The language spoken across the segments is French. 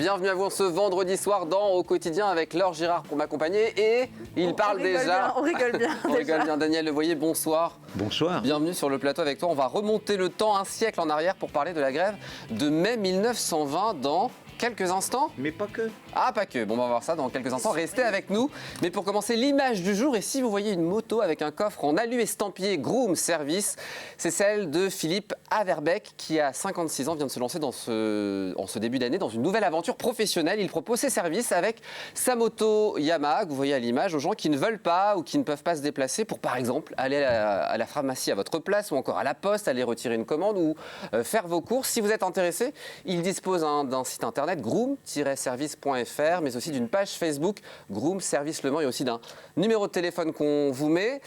bienvenue à vous ce vendredi soir dans Au Quotidien avec Laure Girard pour m'accompagner et il parle déjà. On rigole bien. On rigole bien. Daniel Levoyer, bonsoir. Bonsoir. Bienvenue sur le plateau avec toi. On va remonter le temps un siècle en arrière pour parler de la grève de mai 1920 dans quelques instants. Mais pas que. Ah, pas que. Bon, on va voir ça dans quelques instants. Restez avec nous. Mais pour commencer, l'image du jour. Et si vous voyez une moto avec un coffre en alu estampillé Groom Service, c'est celle de Philippe Averbeck qui, à 56 ans, vient de se lancer en ce début d'année dans une nouvelle aventure professionnelle. Il propose ses services avec sa moto Yamaha, que vous voyez à l'image, aux gens qui ne veulent pas ou qui ne peuvent pas se déplacer pour, par exemple, aller à la pharmacie à votre place ou encore à la poste, aller retirer une commande ou faire vos courses. Si vous êtes intéressé, il dispose d'un site internet groom-service.fr, mais aussi d'une page Facebook Groom Service Le Mans et aussi d'un numéro de téléphone qu'on vous met.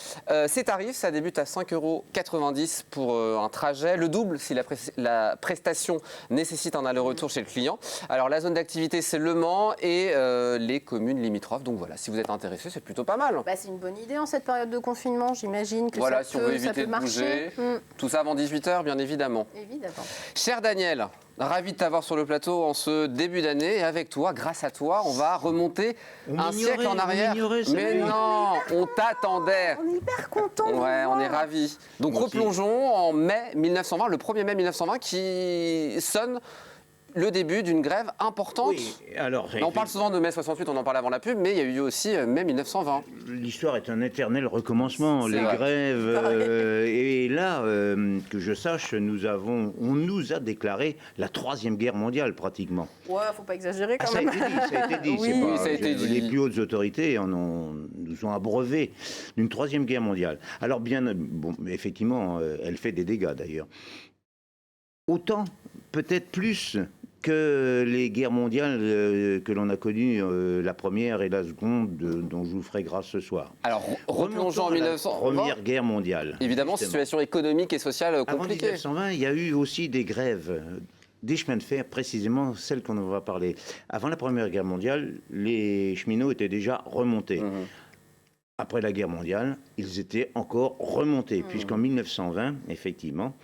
Ces tarifs, ça débute à 5,90 € pour un trajet, le double si la prestation nécessite un aller-retour chez le client. Alors la zone d'activité, c'est Le Mans et les communes limitrophes. Donc voilà, si vous êtes intéressé, c'est plutôt pas mal. Bah, c'est une bonne idée en cette période de confinement, j'imagine que Voilà, ça si on veut éviter peut de marcher. bouger. Tout ça avant 18 h, bien évidemment. Évidemment. Cher Daniel, ravi de t'avoir sur le plateau en ce début d'année. Et avec toi, grâce à toi, on va remonter un siècle en arrière. Mais non, on t'attendait. On est hyper contents. Ouais, on est ravis. Donc replongeons en mai 1920, le 1er mai 1920, qui sonne le début d'une grève importante. Oui, alors, on parle souvent de mai 68, on en parlait avant la pub, mais il y a eu aussi mai 1920. L'histoire est un éternel recommencement. Les vrai. grèves. Et là, que je sache, on nous a déclaré la Troisième Guerre mondiale pratiquement. Ouais, faut pas exagérer quand Ça a même. été dit, ça a été dit. Oui, C'est pas- ça a été dit. Les plus hautes autorités nous ont abreuvé d'une Troisième Guerre mondiale. Alors effectivement, elle fait des dégâts d'ailleurs. Autant, peut-être plus que les guerres mondiales que l'on a connues, la première et la seconde, dont je vous ferai grâce ce soir. Alors, replongeons en à la 1920. Première guerre mondiale. Évidemment, justement. situation économique et sociale Avant compliquée. 1920, il y a eu aussi des grèves, des chemins de fer, précisément celles qu'on va parler. Avant la Première Guerre mondiale, les cheminots étaient déjà remontés. Après la guerre mondiale, ils étaient encore remontés, puisqu'en 1920, effectivement,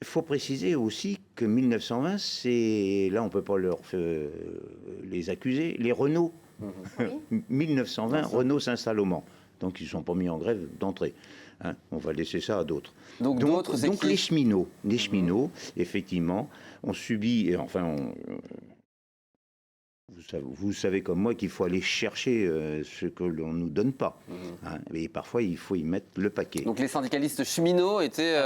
il faut préciser aussi que 1920, c'est là on ne peut pas les accuser, les Renault. 1920, Renault s'installe au Mans. Donc ils ne sont pas mis en grève d'entrée. Hein, on va laisser ça à d'autres. Donc d'autres, c'est donc qui ? les cheminots, effectivement, ont subi, et enfin, vous savez comme moi qu'il faut aller chercher ce que l'on ne nous donne pas. Hein, et parfois, il faut y mettre le paquet. Donc les syndicalistes cheminots étaient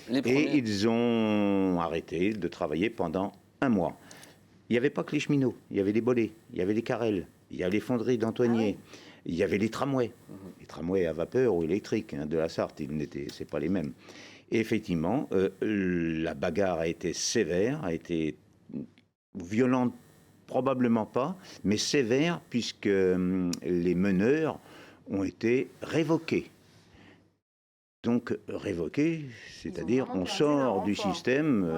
les premiers. Et ils ont arrêté de travailler pendant un mois. Il n'y avait pas que les cheminots, il y avait les bolets, il y avait les carrels, il y avait les fonderies d'Antoigné, il y avait les tramways. Les tramways à vapeur ou électriques de la Sarthe, c'est pas les mêmes. Et effectivement, la bagarre a été sévère, a été violente. Probablement pas, mais sévère, puisque les meneurs ont été révoqués. Donc, révoqués, c'est-à-dire on sort du système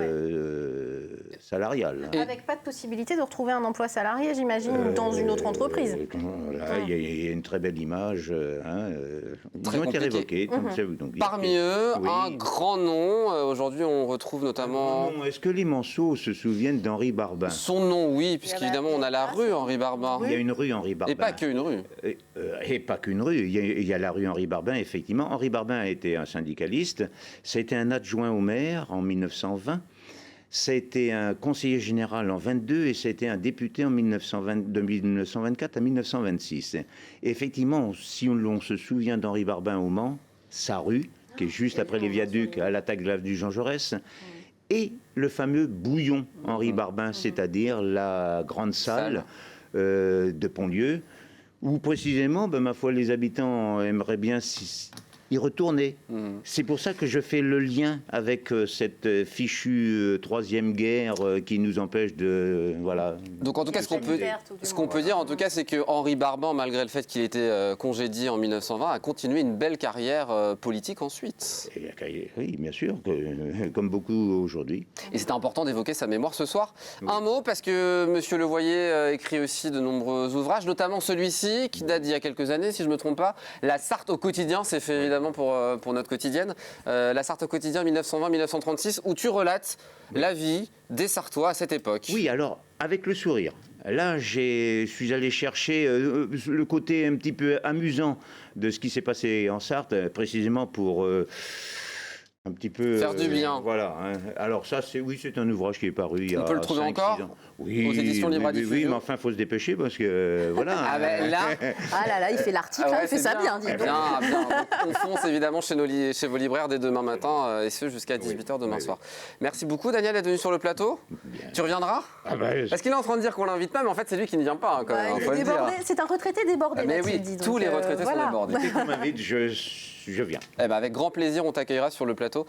salarial. Avec pas de possibilité de retrouver un emploi salarié, j'imagine, dans une autre entreprise. Là, il y a une très belle image. Ils Très ont été compliqué. révoqués. Donc, Parmi eux, oui. un grand nom. Aujourd'hui, on retrouve notamment... Est-ce que les Manceaux se souviennent d'Henri Barbin? Son nom, oui, puisqu'évidemment, on a la rue Henri Barbin. Il y a une rue Henri Barbin. Et pas qu'une rue. Et pas qu'une rue. Il y a la rue Henri Barbin, effectivement. Henri Barbin a été un syndicaliste. Ça a été un adjoint au maire en 1920. Ça a été un conseiller général en 22 et ça a été un député en 1924 à 1926. Et effectivement, si on se souvient d'Henri Barbin au Mans, sa rue, qui est juste après les viaducs à l'attaque de l'avenue Jean Jaurès, et le fameux bouillon Henri Barbin, c'est-à-dire la grande salle de Pontlieu, où précisément, ma foi, les habitants aimeraient bien y retourner. C'est pour ça que je fais le lien avec cette fichue Troisième Guerre qui nous empêche de... Voilà. Donc en tout cas, ce qu'on peut dire, en tout cas, c'est que Henri Barbin, malgré le fait qu'il était congédié en 1920, a continué une belle carrière politique ensuite. Oui, bien sûr, comme beaucoup aujourd'hui. Et c'était important d'évoquer sa mémoire ce soir. Un mot, parce que M. Levoyer écrit aussi de nombreux ouvrages, notamment celui-ci, qui date d'il y a quelques années, si je ne me trompe pas. La Sarthe au quotidien, c'est fait évidemment évidemment pour notre quotidienne. La Sarthe au quotidien 1920-1936, où tu relates la vie des Sartois à cette époque. Oui, alors, avec le sourire. Là, je suis allé chercher le côté un petit peu amusant de ce qui s'est passé en Sarthe, précisément pour un petit peu... Faire du bien. Voilà. Hein. Alors ça, c'est un ouvrage qui est paru il y a On peut le trouver 5, encore 6 ans. Oui, aux éditions Libre à diffusion. oui, mais enfin, il faut se dépêcher parce que, voilà. Ah ben là... Ah là là, il fait l'article, Ah ouais, il fait c'est ça bien, dis donc. Bien. Donc, on fonce évidemment chez vos libraires dès demain matin, et ce jusqu'à 18h demain soir. Merci beaucoup Daniel d'être venu sur le plateau. Bien. Tu reviendras? Parce qu'il est en train de dire qu'on l'invite pas, mais en fait c'est lui qui ne vient pas. Hein, quand même, il est débordé. C'est un retraité débordé. Mais oui, dit, tous les retraités sont débordés. Dès qu'on m'invite, je viens. Eh ben avec grand plaisir, on t'accueillera sur le plateau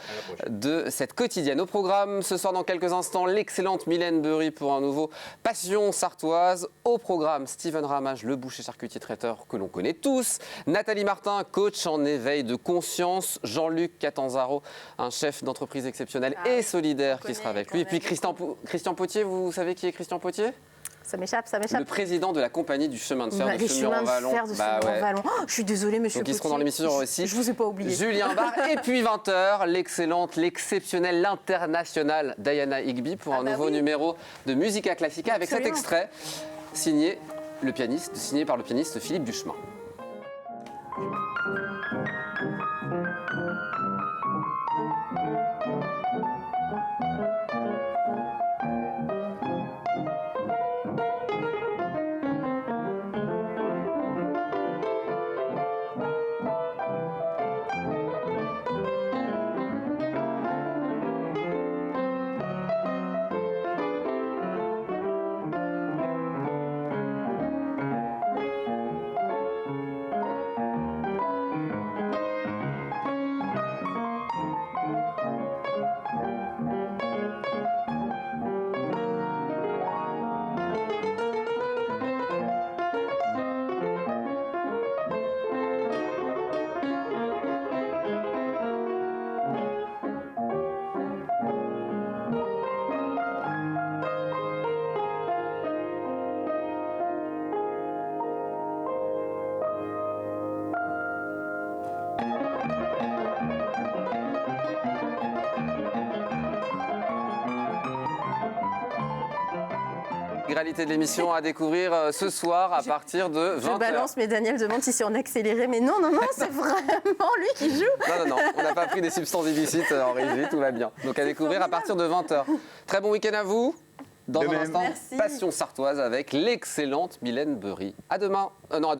de cette quotidienne. Au programme, ce soir dans quelques instants, l'excellente Mylène Beurry pour un nouveau Passion sartoise. Au programme, Steven Ramage, le boucher charcutier traiteur que l'on connaît tous. Nathalie Martin, coach en éveil de conscience. Jean-Luc Catanzaro, un chef d'entreprise exceptionnel et solidaire qui sera avec lui. Et puis Christian Potier, vous savez qui est Christian Potier ? Ça m'échappe. Le président de la compagnie du chemin de fer de Semur-en-Vallon. Oh, je suis désolée, monsieur Donc ils seront Potier. dans l'émission aussi. Je vous ai pas oublié. Julien Barre. Et puis 20h, l'excellente, l'exceptionnelle, l'internationale Diana Higby pour un nouveau numéro de Musica Classica avec cet extrait signé par le pianiste Philippe Duchemin. L'intégralité de l'émission à découvrir ce soir à partir de 20h. Je balance, mais Daniel demande si c'est en accéléré. Mais non, c'est vraiment lui qui joue. Non, on n'a pas pris des substances illicites en régie, tout va bien. Donc à découvrir à partir de 20h. Très bon week-end à vous. Dans un instant, Passion sartoise avec l'excellente Mylène Beurry. À demain. Non, à